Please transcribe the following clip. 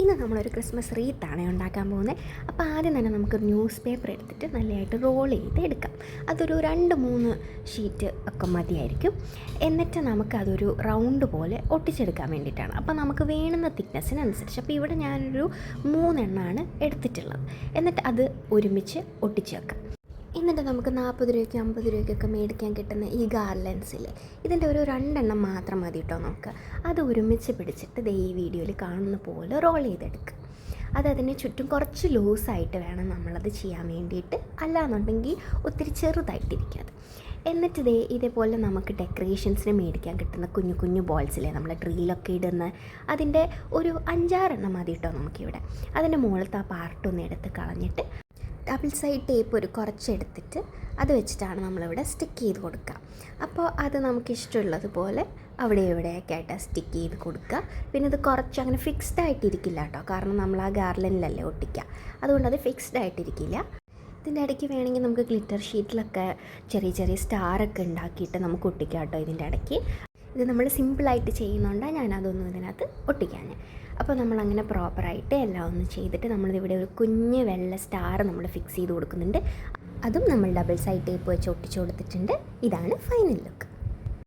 ഇന്ന് നമ്മളൊരു ക്രിസ്മസ് റീത്താണ് ഉണ്ടാക്കാൻ പോകുന്നത്. അപ്പോൾ ആദ്യം തന്നെ നമുക്ക് ന്യൂസ് പേപ്പർ എടുത്തിട്ട് നല്ലതായിട്ട് റോൾ ചെയ്ത് എടുക്കാം. അതൊരു 2-3 ഷീറ്റ് ഒക്കെ മതിയായിരിക്കും. എന്നിട്ട് നമുക്കതൊരു റൗണ്ട് പോലെ ഒട്ടിച്ചെടുക്കാൻ വേണ്ടിയിട്ടാണ്. അപ്പോൾ നമുക്ക് വേണ്ടുന്ന തിക്നെസ്സിനനുസരിച്ച്. അപ്പോൾ ഇവിടെ ഞാനൊരു 3 എണ്ണമാണ് എടുത്തിട്ടുള്ളത്. എന്നിട്ട് അത് ഒരുമിച്ച് ഒട്ടിച്ച് വെക്കാം. എന്നിട്ട് നമുക്ക് 40 രൂപയ്ക്ക് 50 രൂപയ്ക്കൊക്കെ മേടിക്കാൻ കിട്ടുന്ന ഈ ഗാർലൻസിൽ ഇതിൻ്റെ ഒരു 2 എണ്ണം മാത്രം മതി കേട്ടോ. നമുക്ക് അത് ഒരുമിച്ച് പിടിച്ചിട്ട് ഈ വീഡിയോയിൽ കാണുന്ന പോലെ റോൾ ചെയ്തെടുക്കുക. അതിന് ചുറ്റും കുറച്ച് ലൂസായിട്ട് വേണം നമ്മളത് ചെയ്യാൻ വേണ്ടിയിട്ട്, അല്ലാന്നുണ്ടെങ്കിൽ ഒത്തിരി ചെറുതായിട്ടിരിക്കാതെ. എന്നിട്ട് ഇതേപോലെ നമുക്ക് ഡെക്കറേഷൻസിന് മേടിക്കാൻ കിട്ടുന്ന കുഞ്ഞു കുഞ്ഞു ബോൾസിലെ നമ്മൾ ട്രീയിലൊക്കെ ഇടുന്ന അതിൻ്റെ ഒരു 5-6 എണ്ണം മതി കേട്ടോ നമുക്കിവിടെ. അതിൻ്റെ മുകളിലത്തെ ആ പാർട്ടൊന്ന് എടുത്ത് കളഞ്ഞിട്ട് ഡബിൾ സൈഡ് ടേപ്പ് ഒരു കുറച്ചെടുത്തിട്ട് അത് വെച്ചിട്ടാണ് നമ്മളിവിടെ സ്റ്റിക്ക് ചെയ്ത് കൊടുക്കുക. അപ്പോൾ അത് നമുക്കിഷ്ടമുള്ളതുപോലെ അവിടെ ഇവിടെയൊക്കെ ആയിട്ട് സ്റ്റിക്ക് ചെയ്ത് കൊടുക്കുക. പിന്നെ ഇത് കുറച്ച് അങ്ങനെ ഫിക്സ്ഡ് ആയിട്ടിരിക്കില്ല കേട്ടോ, കാരണം നമ്മൾ ആ ഗാർലൻഡിലല്ലേ ഒട്ടിക്കുക, അതുകൊണ്ട് അത് ഫിക്സ്ഡ് ആയിട്ടിരിക്കില്ല. ഇതിൻ്റെ ഇടയ്ക്ക് വേണമെങ്കിൽ നമുക്ക് ഗ്ലിറ്റർ ഷീറ്റിലൊക്കെ ചെറിയ ചെറിയ സ്റ്റാറൊക്കെ ഉണ്ടാക്കിയിട്ട് നമുക്ക് ഒട്ടിക്കാം കേട്ടോ. ഇതിൻ്റെ ഇടയ്ക്ക് ഇത് നമ്മൾ സിമ്പിളായിട്ട് ചെയ്യുന്നതുകൊണ്ടാണ് ഞാനതൊന്നും ഇതിനകത്ത് ഒട്ടിക്കാൻ. അപ്പോൾ നമ്മളങ്ങനെ പ്രോപ്പറായിട്ട് എല്ലാം ഒന്ന് ചെയ്തിട്ട് നമ്മളിവിടെ ഒരു കുഞ്ഞ് വെള്ള സ്റ്റാർ നമ്മൾ ഫിക്സ് ചെയ്ത് കൊടുക്കുന്നുണ്ട്. അതും നമ്മൾ ഡബിൾ സൈഡ് ടേപ്പ് വെച്ച് ഒട്ടിച്ച് കൊടുത്തിട്ടുണ്ട്. ഇതാണ് ഫൈനൽ ലുക്ക്.